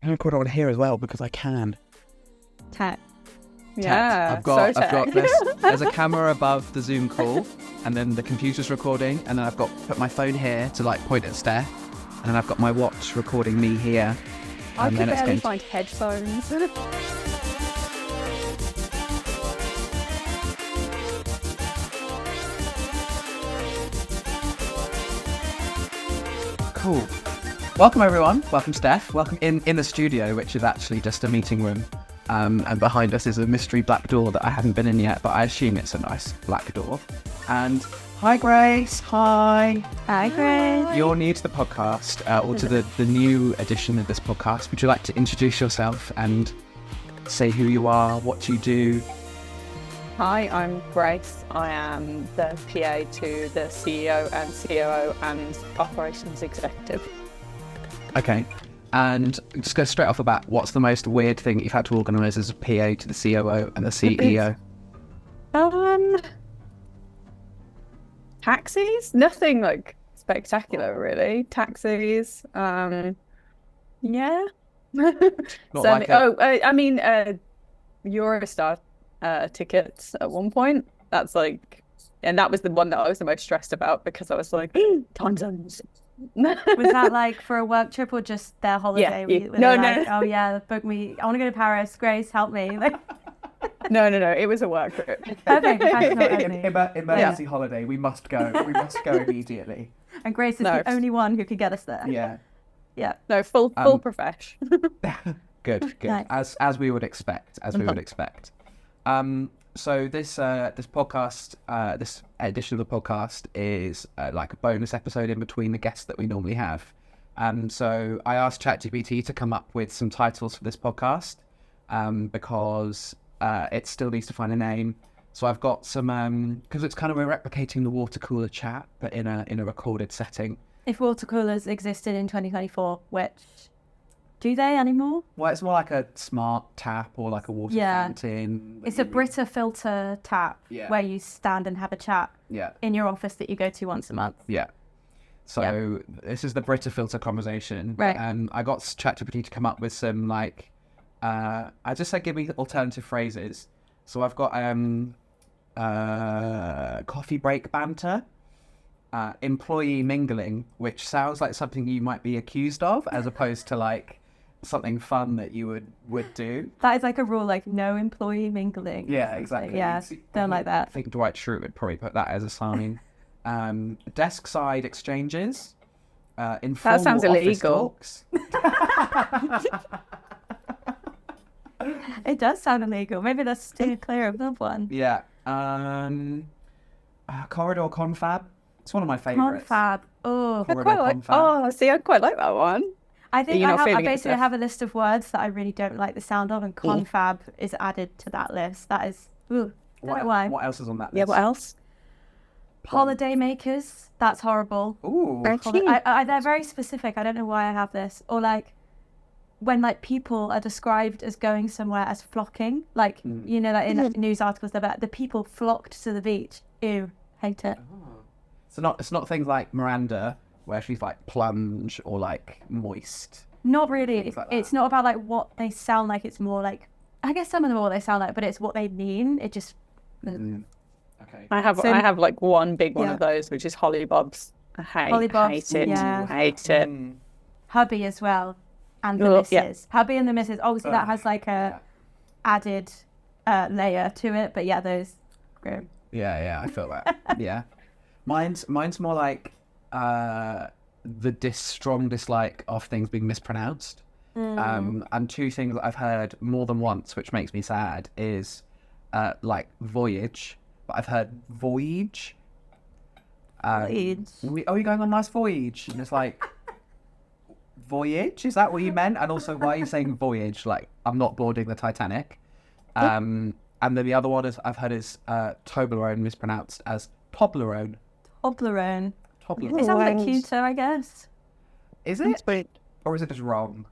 can record on here as well because I can. Tech. Yeah, I've got this. there's a camera above the Zoom call, and then the computer's recording, and then I've got put my phone here to like point at Steph, and then I've got my watch recording me here. I And could then it's barely going find headphones. Cool. Welcome everyone. Welcome Steph. Welcome in the studio, which is actually just a meeting room. And behind us is a mystery black door that I haven't been in yet, but I assume it's a nice black door. And hi Grace. Hi. Hi, Grace. You're new to the podcast, or to the new edition of this podcast. Would you like to introduce yourself and say who you are, what you do? Hi, I'm Grace. I am the PA to the CEO and COO and operations executive. Okay. And just go straight off the bat, what's the most weird thing that you've had to organise as a PA to the COO and the CEO? Taxis? Nothing like spectacular, really. Taxis. Yeah. Eurostar tickets at one point. That's like, and that was the one that I was the most stressed about because I was like, time zones. Was that like for a work trip or just their holiday? No. Oh yeah, book me. I want to go to Paris. Grace, help me. Like... No. It was a work trip. Okay, professional. Emergency holiday. We must go. We must go immediately. And Grace is the only one who could get us there. Yeah. Yeah. No, full profesh. Good. Nice. As we would expect. So this podcast, this edition of the podcast is like a bonus episode in between the guests that we normally have. So I asked ChatGPT to come up with some titles for this podcast because it still needs to find a name. So I've got some because it's kind of replicating the water cooler chat, but in a recorded setting. If water coolers existed in 2024, which do they anymore? Well, it's more like a smart tap or like a water fountain. It's a Brita filter tap where you stand and have a chat in your office that you go to once a month. Yeah. So this is the Brita filter conversation. Right. I got ChatGPT to come up with some like, I just said give me alternative phrases. So I've got coffee break banter. Employee mingling, which sounds like something you might be accused of as opposed to like something fun that you would do. That is like a rule, like no employee mingling. Yeah, exactly. Yeah, don't like that. I think Dwight Schrute would probably put that as a sign. Desk side exchanges. Informal that sounds illegal. Talks. It does sound illegal. Maybe let's steer clear of that one. Yeah. Corridor confab. It's one of my favourites. Confab. Oh, I quite like that one. I think I basically have a list of words that I really don't like the sound of, and confab is added to that list. That is, don't know why. What else is on that list? Yeah, what else? Holiday makers. That's horrible. Ooh. They're very specific. I don't know why I have this. Or like, when like people are described as going somewhere as flocking, like you know that in news articles about the people flocked to the beach. Ew, hate it. So it's not things like Miranda where she's like plunge or like moist. Not really. It's not about like what they sound like. It's more like, I guess some of them are what they sound like, but it's what they mean. It just. Okay. I have like one big one of those, which is hollybobs. I hate it. Yeah. Hate it. Hubby as well, and the missus. Hubby and the missus. Obviously, that has like a added layer to it. But yeah, those. Great. Yeah, I feel that. Yeah, mine's more like the strong dislike of things being mispronounced. And two things that I've heard more than once, which makes me sad, is like voyage, but I've heard voyage. Voyage. Are we going on a nice voyage? And it's like, voyage? Is that what you meant? And also, why are you saying voyage? Like, I'm not boarding the Titanic. And then the other one I've heard is Toblerone mispronounced as Toblerone. Toblerone. Toblerone. It sounds like cuter, I guess. Is it? Or is it just wrong?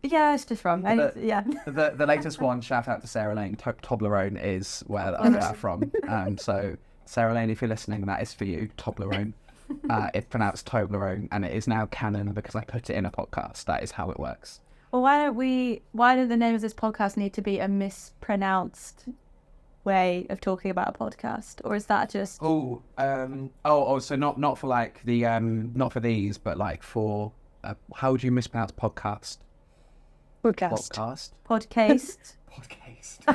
Yeah, it's just wrong. The latest one, shout out to Sarah Lane, Toblerone is where I got that from. So, Sarah Lane, if you're listening, that is for you, Toblerone. It's pronounced Toblerone, and it is now canon because I put it in a podcast. That is how it works. Well, why don't the name of this podcast need to be a mispronounced way of talking about a podcast? Or is that just... So not for like the, not for these, but like for, how would you mispronounce podcast? Podcast. Podcast? Podcast.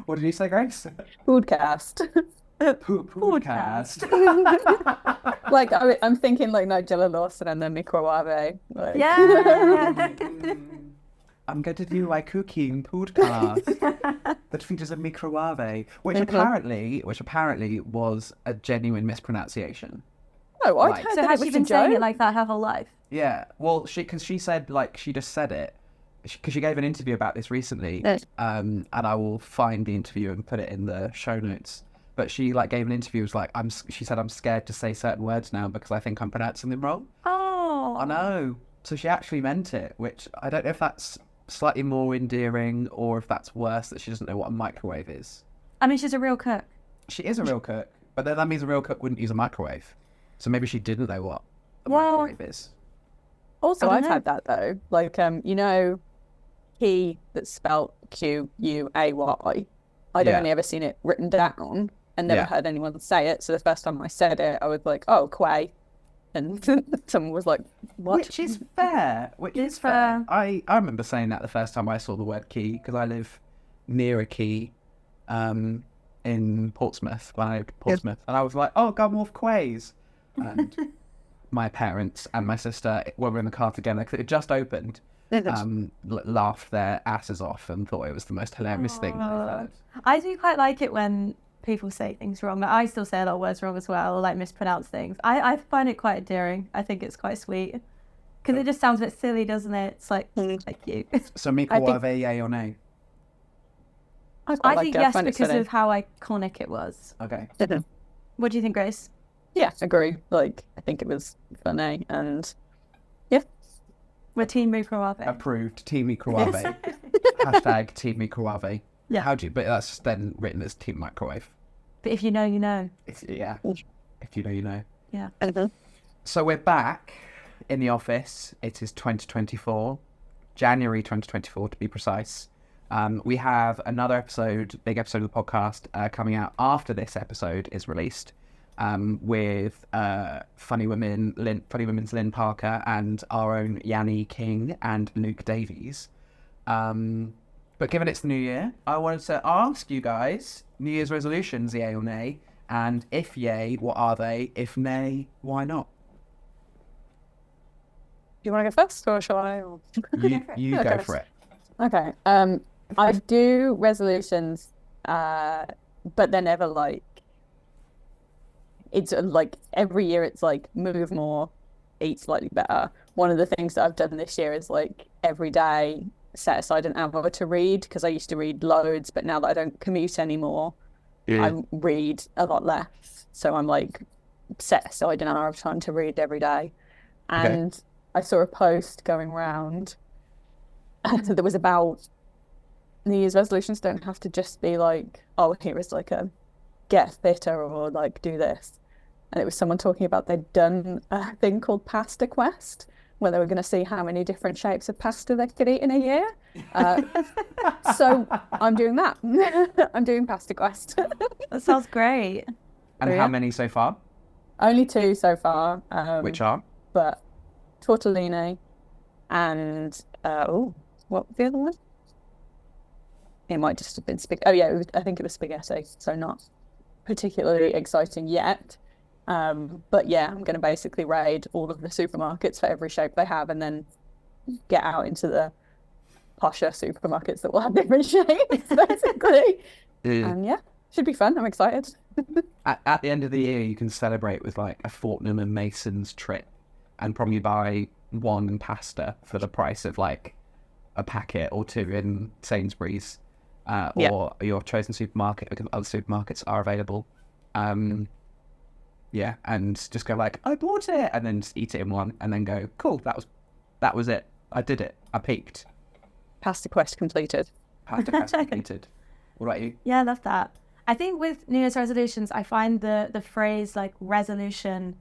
What did you say, Grace? Podcast. Podcast. Like I'm thinking like Nigella Lawson and the microwave. Like... Yeah. I'm going to do a cooking podcast that features a microwave, which apparently was a genuine mispronunciation. Oh, I Like- heard So that has it she was been a saying it joke. like that her whole life? Yeah, well, because she said, like, she just said it, because she gave an interview about this recently, Yes. and I will find the interview and put it in the show notes. But she like gave an interview, was like, she said, I'm scared to say certain words now because I think I'm pronouncing them wrong. Oh. I know. So she actually meant it, which I don't know if that's slightly more endearing or if that's worse that she doesn't know what a microwave is. I mean, she's a real cook. She is a real cook, but then that means a real cook wouldn't use a microwave. So maybe she didn't know what a Well- microwave is. Also, I I've don't know. had that though. Like, you know, he that's spelled Quuay. I'd Yeah. only ever seen it written down and never Yeah. heard anyone say it. So the first time I said it, I was like, "Oh, quay," and someone was like, "What?" Which is fair. Which It's is fair. fair. I remember saying that the first time I saw the word quay because I live near a quay in Portsmouth, when I lived in Portsmouth. And I was like, oh, Gunwharf Quays. And my parents and my sister, when we were in the car together, because it had just opened, laughed their asses off and thought it was the most hilarious thing they've heard. I do quite like it when people say things wrong. Like, I still say a lot of words wrong as well, or like mispronounce things. I find it quite endearing. I think it's quite sweet. Because it just sounds a bit silly, doesn't it? It's like you. So microwave, yay or nay? quite I like think it. yes, find it because silly. of how iconic it was. Okay. What do you think, Grace? Yeah, agree. Like, I think it was funny, and We're team microwave. Approved. Team microwave. Hashtag team microwave. Yeah. How do you, but that's then written as team microwave. But if you know, you know. Yeah. If you know, you know. Yeah. So we're back in the office. It is 2024, January 2024 to be precise. We have another episode, big episode of the podcast, coming out after this episode is released, with Funny Women's Lynn Parker and our own Yanni King and Luke Davies. But given it's the new year, I wanted to ask you guys, New Year's resolutions, yay or nay? And if yay, what are they? If nay, why not? Do you want to go first, or shall I? Or... You go for it. Okay. I do resolutions, but they're never like. It's like every year. It's like move more, eat slightly better. One of the things that I've done this year is like every day set aside an hour to read, because I used to read loads, but now that I don't commute anymore, I read a lot less. So I'm like set aside an hour of time to read every day. And I saw a post going around that was about New Year's resolutions don't have to just be like, oh, here is like a get fitter or like do this. And it was someone talking about they'd done a thing called Pasta Quest, where they were going to see how many different shapes of pasta they could eat in a year. So I'm doing that. I'm doing Pasta Quest. That sounds great. And Yeah. how many so far? Only 2 so far. Which are? But tortellini and what was the other one? It might just have been spaghetti. Oh yeah, I think it was spaghetti. So not particularly exciting yet. But yeah, I'm going to basically raid all of the supermarkets for every shape they have, and then get out into the posher supermarkets that will have different shapes, basically. And yeah, should be fun. I'm excited. At the end of the year, you can celebrate with like a Fortnum and Mason's trip and probably buy one pasta for the price of like a packet or two in Sainsbury's or your chosen supermarket, because other supermarkets are available. Yeah, and just go like, I bought it, and then just eat it in one, and then go, cool, that was it. I did it. I peaked. Pasta Quest completed. Pasta quest completed. What about you? Yeah, I love that. I think with New Year's resolutions, I find the phrase like resolution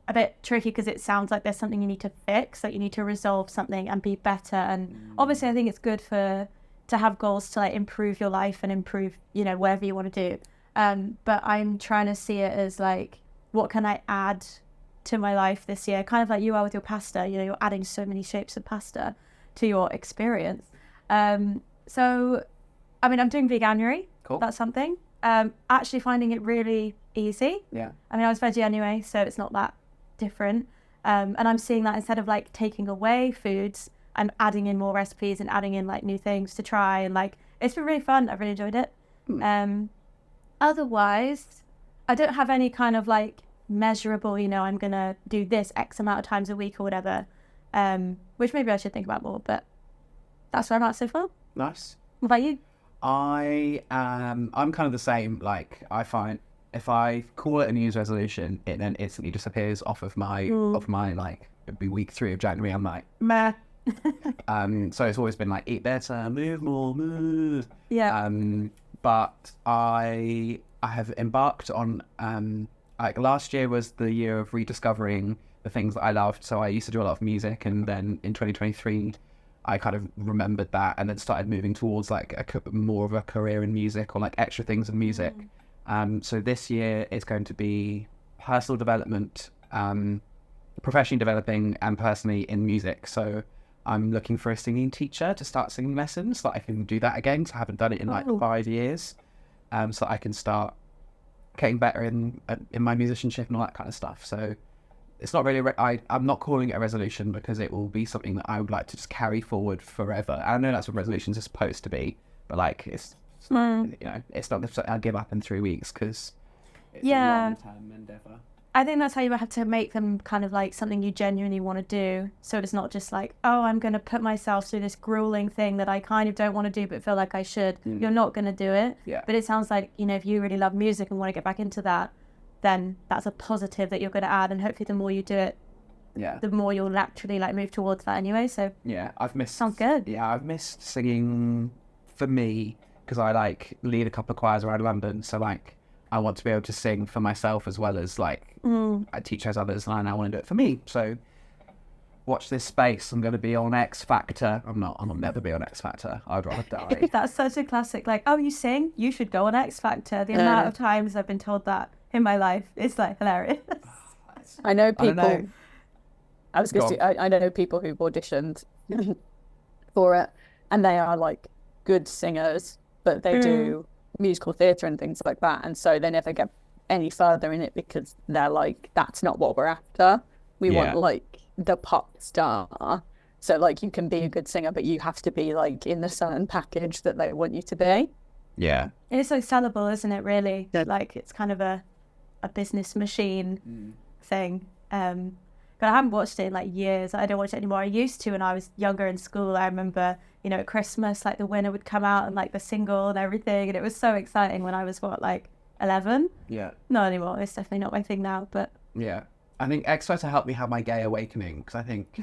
a bit tricky because it sounds like there's something you need to fix, like you need to resolve something and be better. And obviously I think it's good to have goals to like improve your life and improve, you know, whatever you want to do. But I'm trying to see it as like, what can I add to my life this year? Kind of like you are with your pasta, you know, you're adding so many shapes of pasta to your experience. So, I mean, I'm doing veganuary. Cool. That's something. Actually finding it really easy. Yeah. I mean, I was veggie anyway, so it's not that different. And I'm seeing that instead of like taking away foods, I'm adding in more recipes and adding in like new things to try. And like, it's been really fun. I've really enjoyed it. Otherwise, I don't have any kind of like measurable, you know, I'm going to do this X amount of times a week or whatever, which maybe I should think about more, but that's where I'm at so far. Nice. What about you? I'm kind of the same. Like, I find if I call it a New Year's resolution, it then instantly disappears off of my like, it'd be week 3 of January. I'm like, meh. So it's always been like, eat better, move more, move. Yeah. But I have embarked on like last year was the year of rediscovering the things that I loved. So I used to do a lot of music, and then in 2023 I kind of remembered that and then started moving towards like more of a career in music, or like extra things in music. So this year it's going to be personal development, professionally developing, and personally in music. So I'm looking for a singing teacher to start singing lessons so that I can do that again, because I haven't done it in like 5 years. So I can start getting better in my musicianship and all that kind of stuff. So it's not really I'm not calling it a resolution, because it will be something that I would like to just carry forward forever. I know that's what resolutions are supposed to be, but like it's you know, it's not something I'll give up in 3 weeks, because it's a long-term endeavor. I think that's how you have to make them kind of like something you genuinely want to do. So it's not just like, oh, I'm going to put myself through this grueling thing that I kind of don't want to do but feel like I should. You're not going to do it. Yeah. But it sounds like, you know, if you really love music and want to get back into that, then that's a positive that you're going to add. And hopefully the more you do it, the more you'll naturally like move towards that anyway. So yeah, I've missed. Sounds good. Yeah, I've missed singing for me, because I like lead a couple of choirs around London. So like, I want to be able to sing for myself as well as like I teach as others, and I want to do it for me. So watch this space. I'm going to be on X Factor. I'm not. I'll never be on X Factor. I'd rather die. That's such a classic. Like, oh, you sing? You should go on X Factor. The amount of times I've been told that in my life, it's like hilarious. I know people. I was going to say, I know people who've auditioned for it, and they are like good singers, but they do musical theatre and things like that, and so they never get any further in it, because they're like, that's not what we're after. We want like the pop star. So like, you can be a good singer, but you have to be like in the certain package that they want you to be. Yeah. It's so sellable, isn't it, really? Like, it's kind of a business machine thing. But I haven't watched it in like years. I don't watch it anymore. I used to when I was younger in school. I remember, you know, at Christmas, like the winner would come out and like the single and everything. And it was so exciting when I was, like 11? Yeah. Not anymore. It's definitely not my thing now, but... Yeah. I think X Factor helped me have my gay awakening, because I think...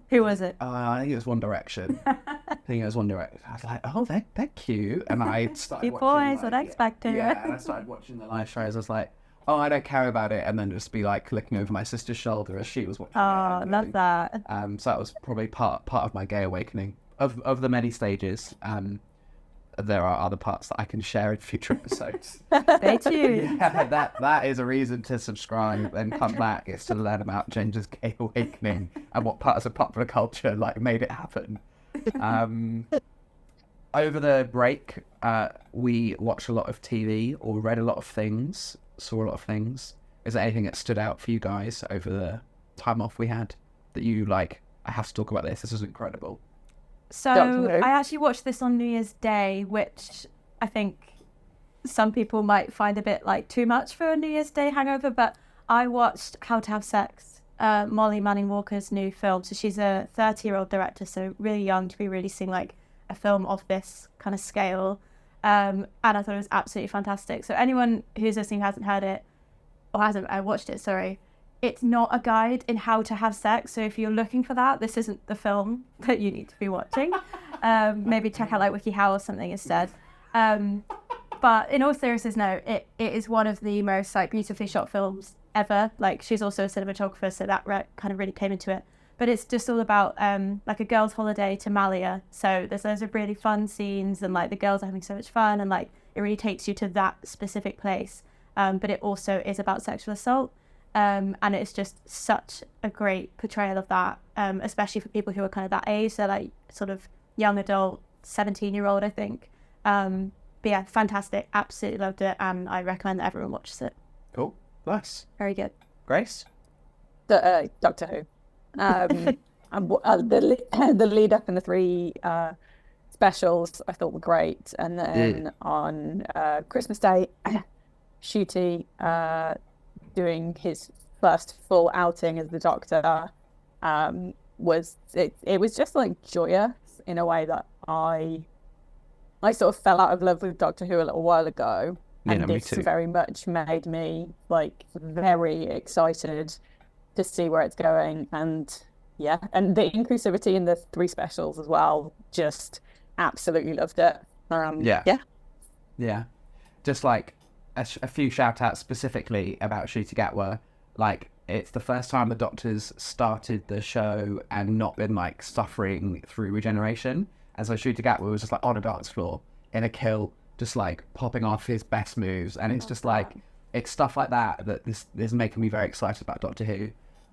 Who was it? I think it was One Direction. I was like, oh, they're cute. And I started You watching... boys on X Factor. Yeah, and I started watching the live shows. I was like, oh, I don't care about it. And then just be like looking over my sister's shoulder as she was watching it. Oh, love that. So that was probably part of my gay awakening. Of the many stages, there are other parts that I can share in future episodes. Stay tuned. Yeah, that is a reason to subscribe and come back. It's to learn about Ginger's gay awakening and what parts of popular culture like made it happen. Over the break, we watched a lot of TV or read a lot of things, saw a lot of things. Is there anything that stood out for you guys over the time off we had that you like, I have to talk about this, this is incredible? So I actually watched this on New Year's Day, which I think some people might find a bit like too much for a New Year's Day hangover, but I watched How to Have Sex, Molly Manning Walker's new film. So she's a 30-year-old director, so really young to be releasing like a film of this kind of scale. And I thought it was absolutely fantastic. So anyone who's listening who hasn't heard it, or hasn't watched it, sorry, it's not a guide in how to have sex. So if you're looking for that, this isn't the film that you need to be watching. Maybe check out like WikiHow or something instead. But in all seriousness, no, it is one of the most like beautifully shot films ever. Like, she's also a cinematographer, so that kind of really came into it. But it's just all about like a girls' holiday to Malia. So there's loads of really fun scenes, and like the girls are having so much fun, and like it really takes you to that specific place. But it also is about sexual assault. And it's just such a great portrayal of that, especially for people who are kind of that age. So like sort of young adult, 17-year-old, I think. But yeah, fantastic. Absolutely loved it. And I recommend that everyone watches it. Cool. Nice. Very good. Grace? Doctor Who. And the lead up in the 3 specials I thought were great. And then on Christmas Day, Ncuti doing his first full outing as the Doctor was just like joyous in a way that I sort of fell out of love with Doctor Who a little while ago, and this very much made me like very excited to see where it's going. And yeah, and the inclusivity in the 3 specials as well, just absolutely loved it. Yeah, just like a few shout outs specifically about Ncuti Gatwa. Like, it's the first time the Doctor's started the show and not been like suffering through regeneration. And so Ncuti Gatwa was just like on a dance floor in a kilt, just like popping off his best moves. And it's just like, it's stuff like that this is making me very excited about Doctor Who.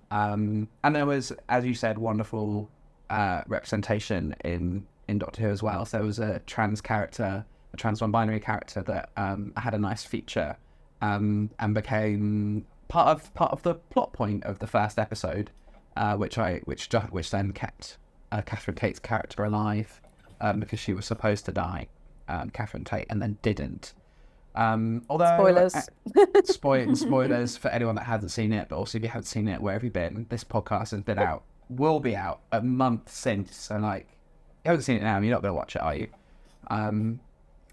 And there was, as you said, wonderful representation in Doctor Who as well. So there was a trans character, a trans non-binary character that had a nice feature and became part of the plot point of the first episode, which then kept Catherine Tate's character alive because she was supposed to die, Catherine Tate, and then didn't. Although spoilers for anyone that hasn't seen it, but also if you haven't seen it, where have you been? This podcast has been out, will be out a month since, so like, you haven't seen it now, you're not going to watch it, are you?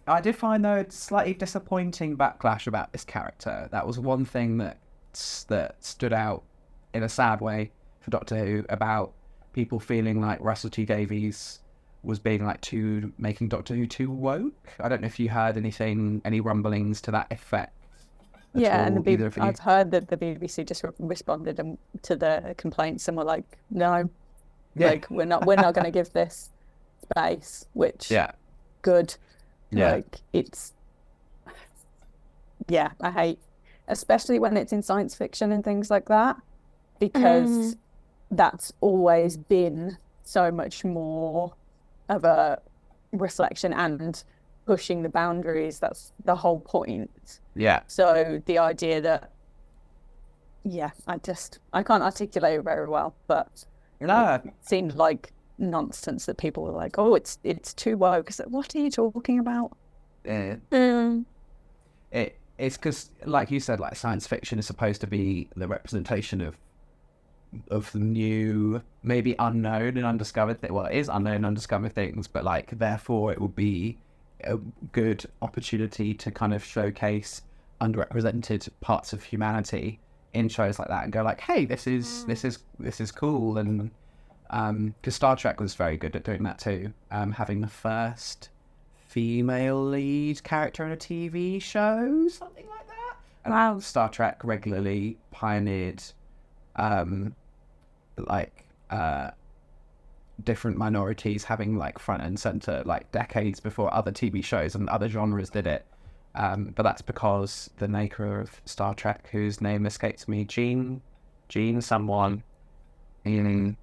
I did find, though, a slightly disappointing backlash about this character. That was one thing that stood out in a sad way for Doctor Who, about people feeling like Russell T Davies was being like making Doctor Who too woke. I don't know if you heard any rumblings to that effect. And I've heard that the BBC just responded to the complaints and were like, no, like we're not going to give this space, which good. Like, it's I hate, especially when it's in science fiction and things like that, because that's always been so much more of a reflection and pushing the boundaries. That's the whole point. So the idea that I can't articulate it very well, but it seemed like nonsense that people were like, oh, it's too woke. What are you talking about? It's because, like you said, like, science fiction is supposed to be the representation of the new, maybe unknown and undiscovered well, it is unknown and undiscovered things, but like, therefore it would be a good opportunity to kind of showcase underrepresented parts of humanity in shows like that and go like, hey, this is cool. And because Star Trek was very good at doing that too, having the first female lead character in a TV show, something like that. And wow. Star Trek regularly pioneered different minorities having like front and center, like decades before other TV shows and other genres did it. But that's because the maker of Star Trek, whose name escapes me, Gene someone, Gene.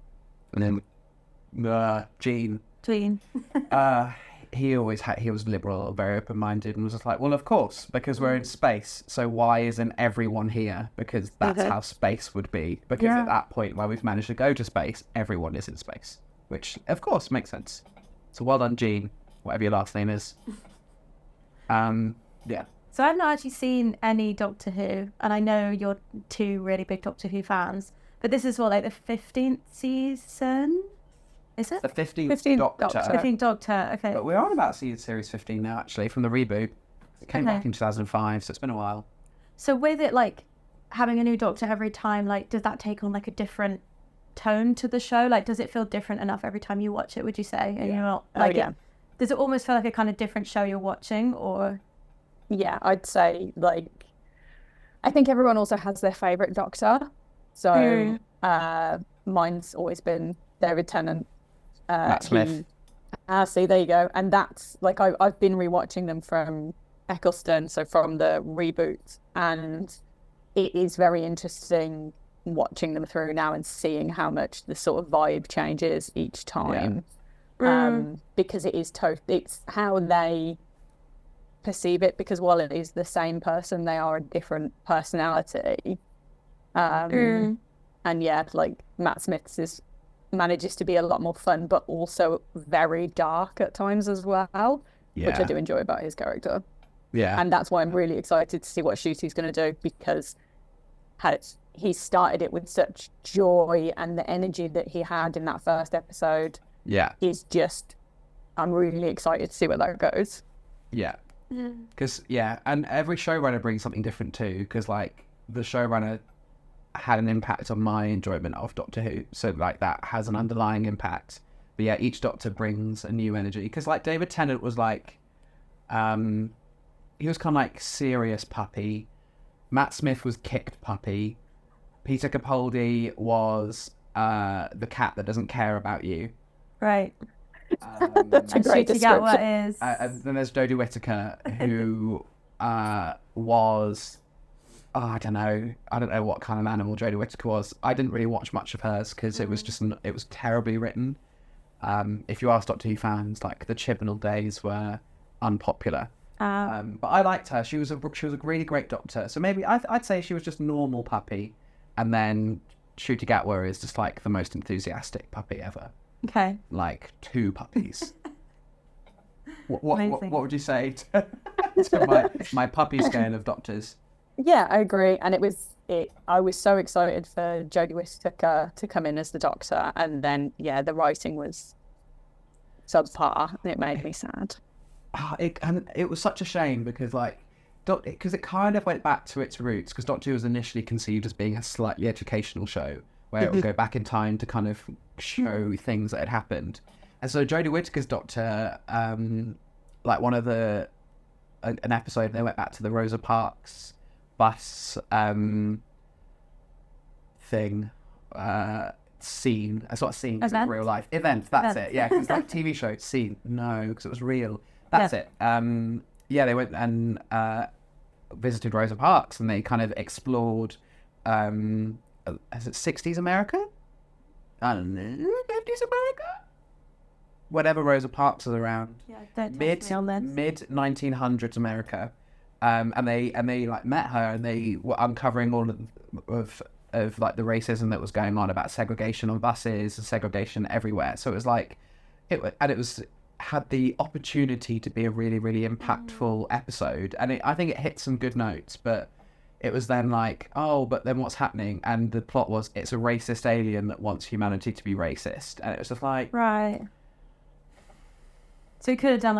He was liberal, very open-minded, and was just like, well, of course, because we're in space, so why isn't everyone here? Because that's how space would be. Because at that point where we've managed to go to space, everyone is in space, which of course makes sense. So well done, Gene, whatever your last name is. So I've not actually seen any Doctor Who, and I know you're 2 really big Doctor Who fans, but this is the 15th season? Is it? The 15th Doctor. 15th Doctor, okay. But we're on about series 15 now, actually, from the reboot. It came back in 2005, so it's been a while. So with it, like, having a new Doctor every time, like, does that take on, like, a different tone to the show? Like, does it feel different enough every time you watch it, would you say? And you're not, like, does it almost feel like a kind of different show you're watching, or...? Yeah, I'd say, like, I think everyone also has their favourite Doctor. So mine's always been David Tennant. Matt Smith. See, there you go. And that's like I've been rewatching them from Eccleston, so from the reboot, and it is very interesting watching them through now and seeing how much the sort of vibe changes each time. Because it is it's how they perceive it, because while it is the same person, they are a different personality. And yeah, like Matt Smith's manages to be a lot more fun, but also very dark at times as well, which I do enjoy about his character. Yeah. And that's why I'm really excited to see what Ncuti's going to do, because he started it with such joy, and the energy that he had in that first episode is just, I'm really excited to see where that goes. Yeah. Because, and every showrunner brings something different too, because, like, the showrunner had an impact on my enjoyment of Doctor Who, so, like, that has an underlying impact. But, yeah, each Doctor brings a new energy, because, like, David Tennant was, like, he was kind of, like, serious puppy. Matt Smith was kicked puppy. Peter Capaldi was the cat that doesn't care about you. Right. That's a great description. And then there's Jodie Whittaker, who was, I don't know what kind of animal Jodie Whittaker was. I didn't really watch much of hers because it was terribly written. If you ask Doctor Who fans, like, the Chibnall days were unpopular. But I liked her. She was a really great Doctor. So maybe I'd say she was just normal puppy, and then Ncuti Gatwa is just, like, the most enthusiastic puppy ever. Okay. Like, 2 puppies. What would you say to my puppy scale of Doctors? Yeah, I agree. And I was so excited for Jodie Whittaker to come in as the Doctor, and then the writing was subpar, and it made me sad. And it was such a shame because, like, because it kind of went back to its roots, because Doctor Who was initially conceived as being a slightly educational show where it would go back in time to kind of show things that had happened. And so Jodie Whittaker's Doctor, like, one of an episode, they went back to the Rosa Parks bus thing, scene. It's not a scene, it's a real life event. That's it. Yeah, because like TV show scene. No, because it was real. That's it. They went and visited Rosa Parks, and they kind of explored. Is it 60s America? I don't know, 50s America. Whatever Rosa Parks is around. Yeah, mid 1900s America. And they like met her, and they were uncovering all of like the racism that was going on about segregation on buses and segregation everywhere. So it was like had the opportunity to be a really, really impactful episode, and I think it hit some good notes, but it was then like, oh, but then what's happening? And the plot was, it's a racist alien that wants humanity to be racist, and it was just like, right. So it could have gone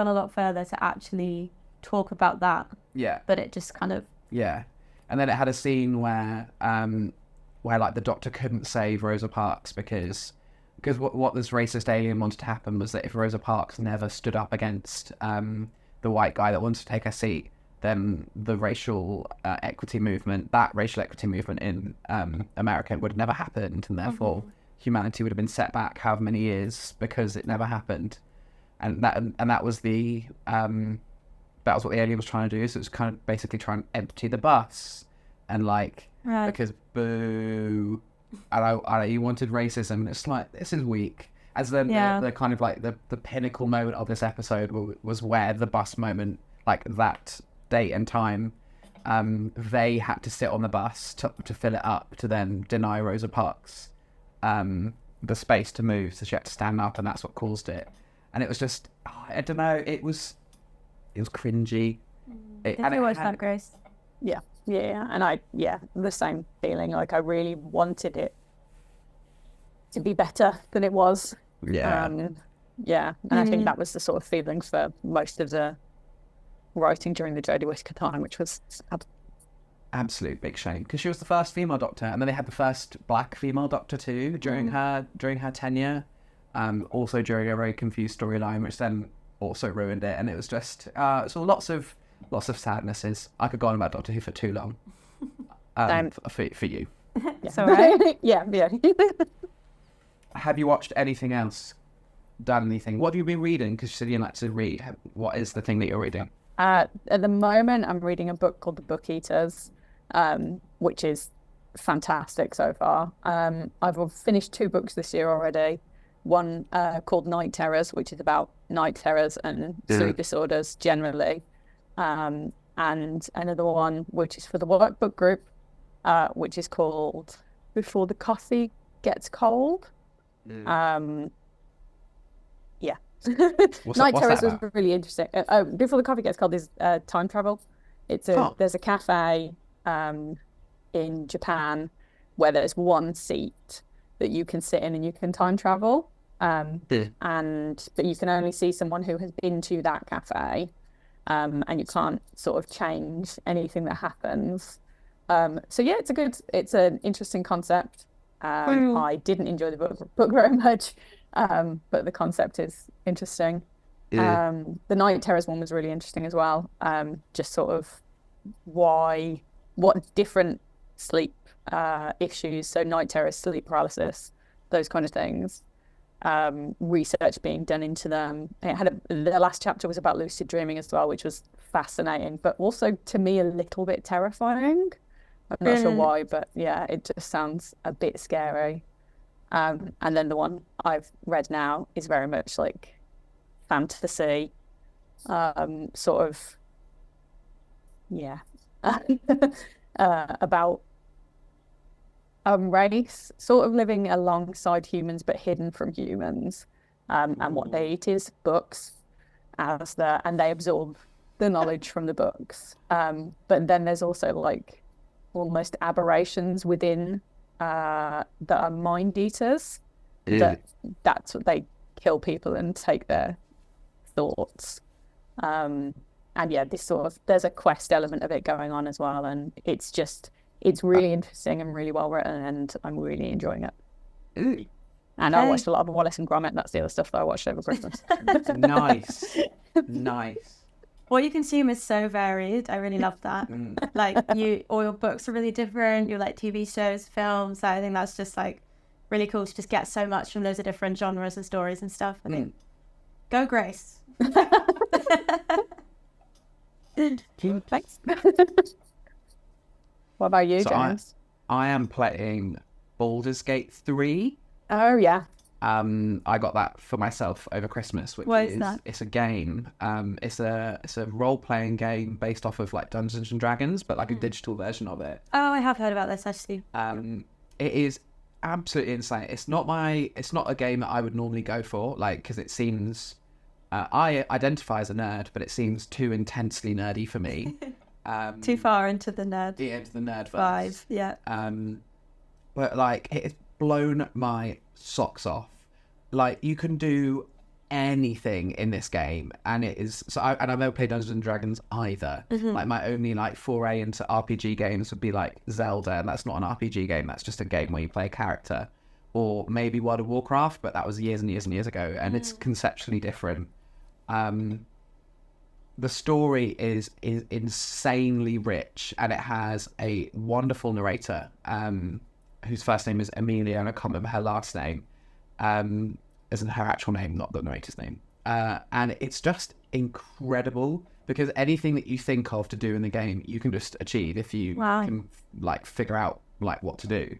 a lot further to actually talk about that. Yeah. But it just kind of. Yeah. And then it had a scene where like the Doctor couldn't save Rosa Parks because what this racist alien wanted to happen was that if Rosa Parks never stood up against the white guy that wanted to take her seat, then the racial equity movement in America would have never happened, and therefore humanity would have been set back however many years because it never happened. And that was what the alien was trying to do. So it was kind of basically trying to empty the bus, and like, right. Because boo, and you wanted racism, and it's like, this is weak. As the kind of like the pinnacle moment of this episode was where the bus moment, like that date and time, they had to sit on the bus to fill it up, to then deny Rosa Parks the space to move, so she had to stand up, and that's what caused it. And it was just, I don't know, it was cringy. Definitely watched that, Grace. Yeah, and the same feeling. Like, I really wanted it to be better than it was. Yeah. And I think that was the sort of feeling for most of the writing during the Jodie Whittaker time, which was absolute big shame, because she was the first female Doctor, and then they had the first black female Doctor too during her tenure. Also during a very confused storyline, which then also ruined it, and it was just so lots of sadnesses. I could go on about Doctor Who for too long. for you. It's all right. yeah. Have you watched anything else? Done anything? What have you been reading? Because you said you like to read. What is the thing that you're reading? At the moment, I'm reading a book called The Book Eaters, which is fantastic so far. I've finished 2 books this year already. One called Night Terrors, which is about night terrors and sleep disorders generally. And another one, which is for the workbook group, which is called Before the Coffee Gets Cold. Night Terrors was really interesting. Before the Coffee Gets Cold is time travel. There's a cafe in Japan where there's one seat that you can sit in and you can time travel. But you can only see someone who has been to that cafe, and you can't sort of change anything that happens. So yeah, it's an interesting concept. I didn't enjoy the book very much, but the concept is interesting. The Night Terrors one was really interesting as well. Just sort of what different sleep issues, so night terrors, sleep paralysis, those kind of things. Research being done into them. The last chapter was about lucid dreaming as well, which was fascinating, but also to me a little bit terrifying. I'm not sure why, but yeah, it just sounds a bit scary. And then the one I've read now is very much like fantasy, sort of, yeah, about a race sort of living alongside humans but hidden from humans, and what they eat is books, and they absorb the knowledge from the books. But then there's also like almost aberrations within that are mind eaters. That's what they kill people and take their thoughts. And yeah, there's a quest element of it going on as well, and it's really interesting and really well written, and I'm really enjoying it. Ooh. And I watched a lot of Wallace and Gromit. That's the other stuff that I watched over Christmas. Nice. What you consume is so varied. I really love that. Like all your books are really different. You like TV shows, films. So I think that's just like really cool to just get so much from loads of different genres and stories and stuff. I think go Grace. Thanks. What about you, James? I am playing Baldur's Gate 3. Oh yeah. I got that for myself over Christmas. What is that? It's a game. It's a role-playing game based off of like Dungeons and Dragons, but like a digital version of it. Oh, I have heard about this actually. It is absolutely insane. It's not a game that I would normally go for, like, because it seems I identify as a nerd, but it seems too intensely nerdy for me. Too far into the nerd. Yeah, into the nerd vibe. Yeah. But like it's blown my socks off. Like you can do anything in this game, and it is so. I've never played Dungeons and Dragons either. Like my only like foray into RPG games would be like Zelda, and that's not an RPG game. That's just a game where you play a character, or maybe World of Warcraft, but that was years and years and years ago, and it's conceptually different. The story is insanely rich, and it has a wonderful narrator, whose first name is Amelia, and I can't remember her last name, as in her actual name, not the narrator's name. And it's just incredible, because anything that you think of to do in the game, you can just achieve if you can like figure out like what to do.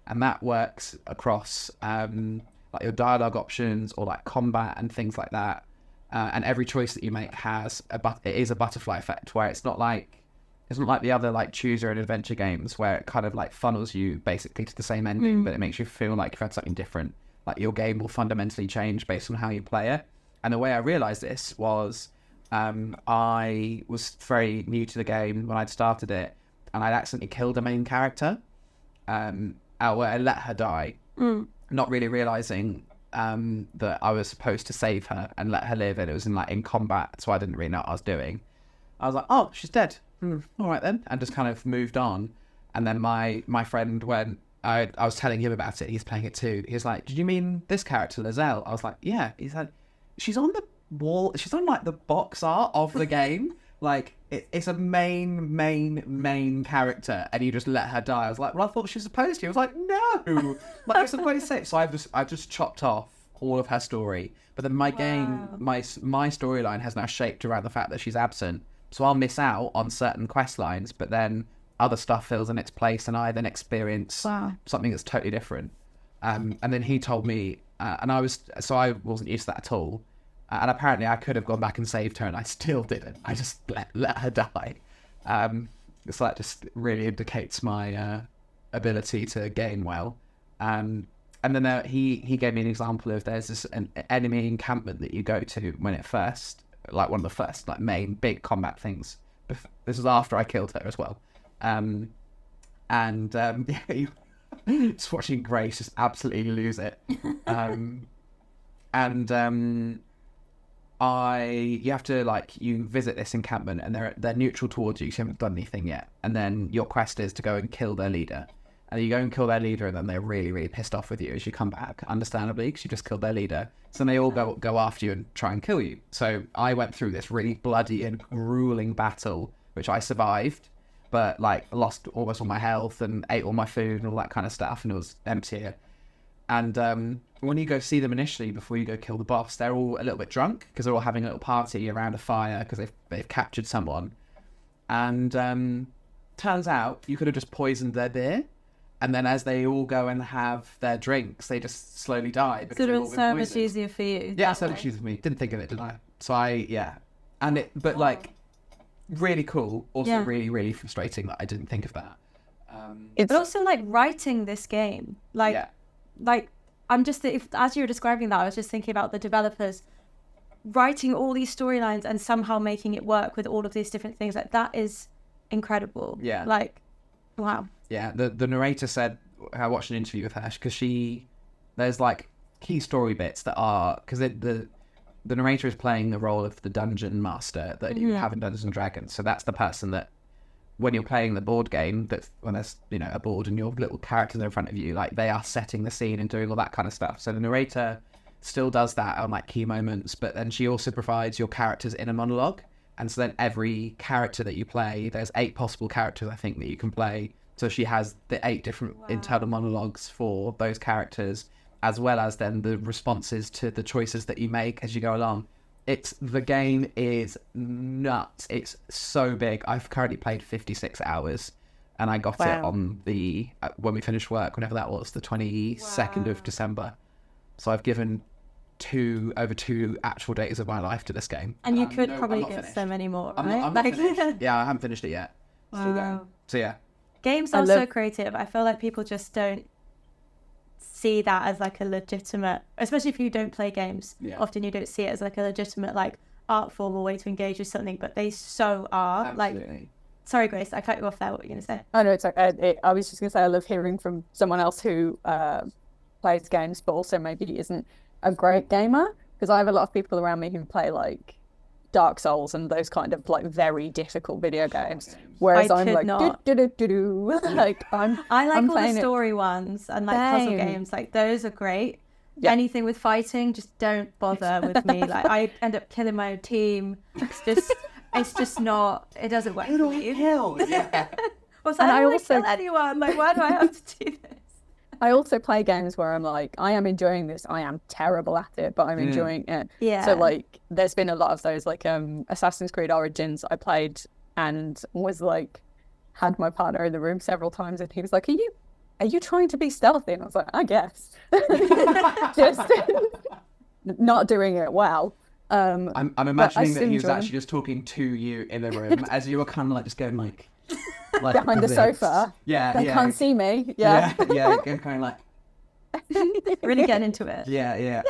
And that works across like your dialogue options or like combat and things like that. And every choice that you make has it is a butterfly effect, where it's not like the other like choose your own adventure games where it kind of like funnels you basically to the same ending, but it makes you feel like you've had something different. Like your game will fundamentally change based on how you play it. And the way I realized this was I was very new to the game when I'd started it, and I'd accidentally killed a main character. Where I let her die, not really realizing that I was supposed to save her and let her live, and it was in combat, so I didn't really know what I was doing. I was like, oh, she's dead. All right then, and just kind of moved on. And then my friend, when I was telling him about it, he's playing it too. He's like, did you mean this character, Lizelle? I was like, yeah. He's like, she's on the wall. She's on like the box art of the game. Like, it's a main character, and you just let her die. I was like, well, I thought she was supposed to. I was like, no! Like, you're supposed to say it. So I've just chopped off all of her story. But then my game, my storyline has now shaped around the fact that she's absent. So I'll miss out on certain quest lines, but then other stuff fills in its place, and I then experience something that's totally different. And then he told me, and I wasn't used to that at all. And apparently I could have gone back and saved her, and I still didn't. I just let her die. So that just really indicates my ability to game well. And then he gave me an example of there's an enemy encampment that you go to when it first, like one of the first like main big combat things. This was after I killed her as well. Just watching Grace just absolutely lose it. You have to you visit this encampment, and they're neutral towards you, so you haven't done anything yet. And then your quest is to go and kill their leader. And you go and kill their leader, and then they're really, really pissed off with you as you come back, understandably, because you just killed their leader. So then they all go after you and try and kill you. So I went through this really bloody and grueling battle, which I survived, but lost almost all my health and ate all my food and all that kind of stuff, and it was empty. And when you go see them initially, before you go kill the boss, they're all a little bit drunk because they're all having a little party around a fire because they've captured someone. And turns out you could have just poisoned their beer, and then as they all go and have their drinks, they just slowly die. Because it's so much easier for you. Yeah, so much easier for me. Didn't think of it, did I? So really cool. Also really, really frustrating that I didn't think of that. It's also writing this game. I'm just, as you were describing that, I was just thinking about the developers writing all these storylines and somehow making it work with all of these different things. That is incredible. Yeah. Wow. Yeah, the narrator said, I watched an interview with her, because there's key story bits that are, because the narrator is playing the role of the dungeon master that you have in Dungeons and Dragons. So that's the person that, when you're playing the board game, that when there's a board and your little characters are in front of you, they are setting the scene and doing all that kind of stuff. So the narrator still does that on key moments, but then she also provides your characters in a monologue. And so then every character that you play, there's 8 possible characters I think that you can play. So she has the 8 different internal monologues for those characters, as well as then the responses to the choices that you make as you go along. The game is nuts. It's so big. I've currently played 56 hours, and I got it on when we finished work, whenever that was, the 22nd of December. So I've given over 2 actual days of my life to this game. And you could probably get so many more, right? I'm not finished. Yeah, I haven't finished it yet. Still going. So yeah. Games are so creative. I feel like people just don't see that as a legitimate, especially if you don't play games. Yeah. Often you don't see it as a legitimate art form or way to engage with something, but they so are. Absolutely. Sorry, Grace, I cut you off there. What were you going to say? Oh no, it's okay. I was just going to say I love hearing from someone else who plays games, but also maybe isn't a great gamer, because I have a lot of people around me who play Dark Souls and those kind of very difficult video games, whereas I'm I like all the story ones and puzzle games. Those are great. Yeah. Anything with fighting, just don't bother with me. I end up killing my own team. It's just not, it doesn't work for me. Yeah. I don't kill anyone. Why do I have to do this? I also play games where I'm I am enjoying this. I am terrible at it, but I'm enjoying it. Yeah. So there's been a lot of those Assassin's Creed Origins I played and was had my partner in the room several times, and he was like, are you trying to be stealthy? And I was like, I guess. Just not doing it well. I'm imagining that he was actually just talking to you in the room as you were kind of just going behind the sofa. Yeah, they can't see me. Yeah, kind of really getting into it. Yeah.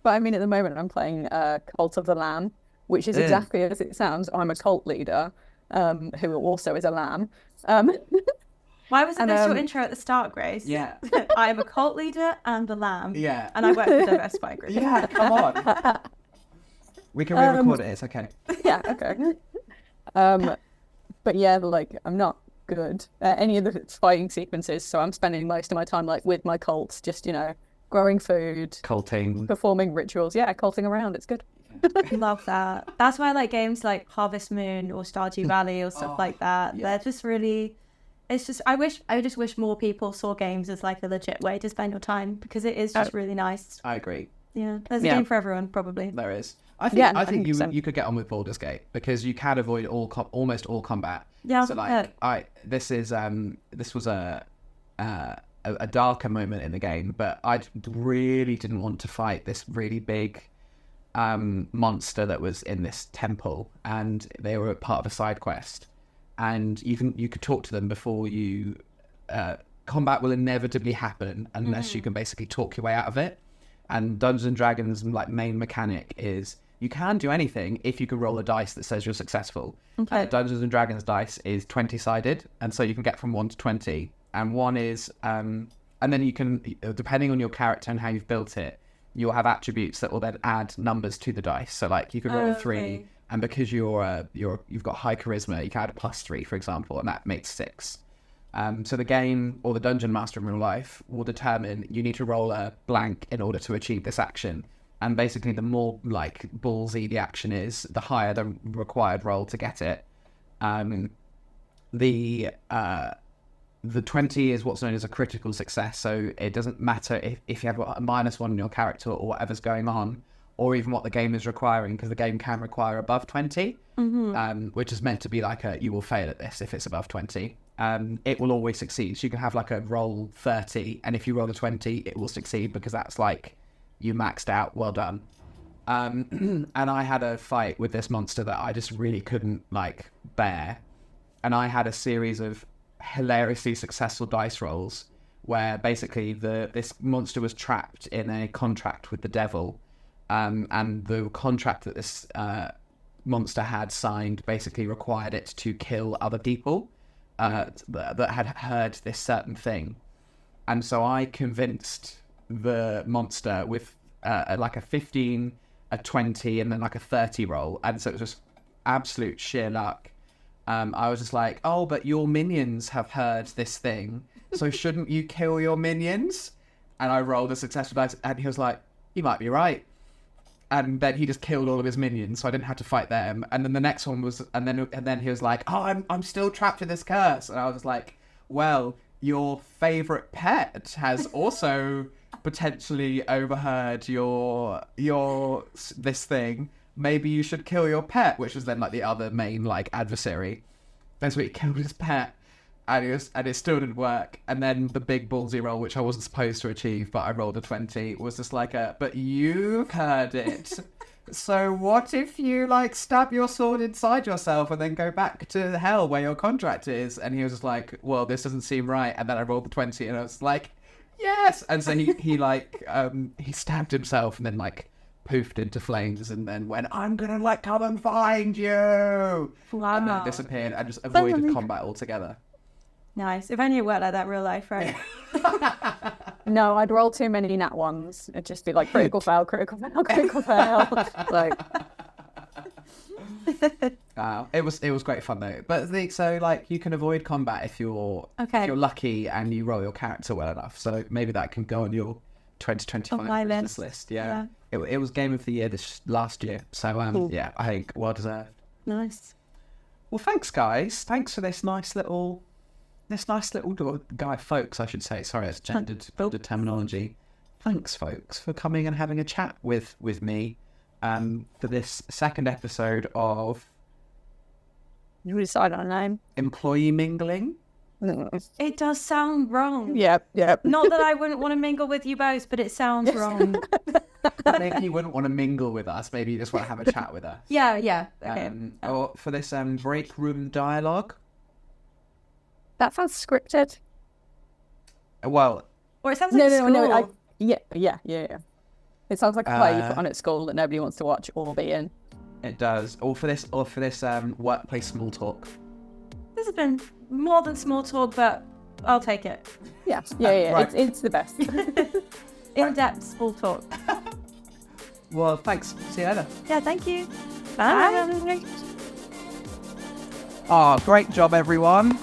But I mean, at the moment, I'm playing Cult of the Lamb, which is exactly as it sounds. I'm a cult leader who also is a lamb. Why wasn't this your intro at the start, Grace? Yeah. I am a cult leader and a lamb. Yeah. And I work for Diversity Group. Yeah, come on. We can re-record it. It's okay. Yeah. Okay. But yeah, I'm not good at any of the fighting sequences, so I'm spending most of my time with my cults, just growing food, Colting. performing rituals. Yeah, colting around. It's good. Love that. That's why I like games like Harvest Moon or Stardew Valley or stuff like that. yeah. They're just really, it's just, I just wish more people saw games as like a legit way to spend your time, because it is just really nice. I agree. Yeah, there's a game for everyone, probably. There is. I think you could get on with Baldur's Gate because you can avoid almost all combat. Yeah. So like this was a darker moment in the game, but I really didn't want to fight this really big monster that was in this temple, and they were part of a side quest, and you could talk to them before you combat will inevitably happen unless you can basically talk your way out of it. And Dungeons and Dragons like main mechanic is you can do anything if you can roll a dice that says you're successful. Dungeons and Dragons dice is 20-sided, and so you can get from 1 to 20, and 1 is and then you can, depending on your character and how you've built it, you'll have attributes that will then add numbers to the dice. So like you could roll a 3, and because you've got high charisma, you can add a +3, for example, and that makes 6. So the game, or the dungeon master in real life, will determine you need to roll a blank in order to achieve this action. And basically, the more like ballsy the action is, the higher the required roll to get it. The 20 is what's known as a critical success. So it doesn't matter if you have a -1 in your character or whatever's going on, or even what the game is requiring, because the game can require above 20, which is meant to be like you will fail at this if it's above 20. It will always succeed. So you can have like a roll 30, and if you roll a 20, it will succeed because that's like you maxed out. Well done. And I had a fight with this monster that I just really couldn't like bear, and I had a series of hilariously successful dice rolls where basically this monster was trapped in a contract with the devil, and the contract that this monster had signed basically required it to kill other people that had heard this certain thing. And so I convinced the monster with like a 15, a 20, and then like a 30 roll, and so it was just absolute sheer luck. I was just like, oh, but your minions have heard this thing, so shouldn't you kill your minions? And I rolled a successful dice, and he was like, you might be right. And then he just killed all of his minions, so I didn't have to fight them. And then the next one was, and then he was like, oh, I'm still trapped in this curse. And I was like, well, your favorite pet has also potentially overheard your this thing. Maybe you should kill your pet, which was then like the other main like adversary. That's where he killed his pet, and it still didn't work. And then the big ballsy roll, which I wasn't supposed to achieve, but I rolled a 20, was just like but you've heard it. So what if you like stab your sword inside yourself and then go back to hell where your contract is? And he was just like, well, this doesn't seem right. And then I rolled the 20, and I was like, yes. And so he like he stabbed himself and then like poofed into flames, and then went, I'm gonna like come and find you. Wow. And then disappeared and just avoided combat altogether. Nice. If only it worked like that in real life, right? No, I'd roll too many nat ones. It'd just be like critical fail, critical fail, critical fail. Like, it was great fun though. But so like you can avoid combat if you're lucky and you roll your character well enough. So maybe that can go on your 2025 business list. Yeah. It was Game of the Year this last year. So yeah, I think well deserved. Nice. Well, thanks guys. Thanks for this nice little guy, folks, I should say. Sorry, it's gendered terminology. Thanks, folks, for coming and having a chat with me for this second episode of... You decide on a name. Employee mingling? It does sound wrong. Yep. Not that I wouldn't want to mingle with you both, but it sounds wrong. Maybe you wouldn't want to mingle with us. Maybe you just want to have a chat with us. Yeah. Okay. Or for this break room dialogue. That sounds scripted. Well... Or it sounds like school. No. Yeah. It sounds like a play you put on at school that nobody wants to watch or be in. It does. Or for this workplace small talk. This has been more than small talk, but I'll take it. Yeah. Right. It's the best. In-depth small talk. Well, thanks. See you later. Yeah, thank you. Bye. Oh, great job, everyone.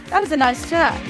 That was a nice chat.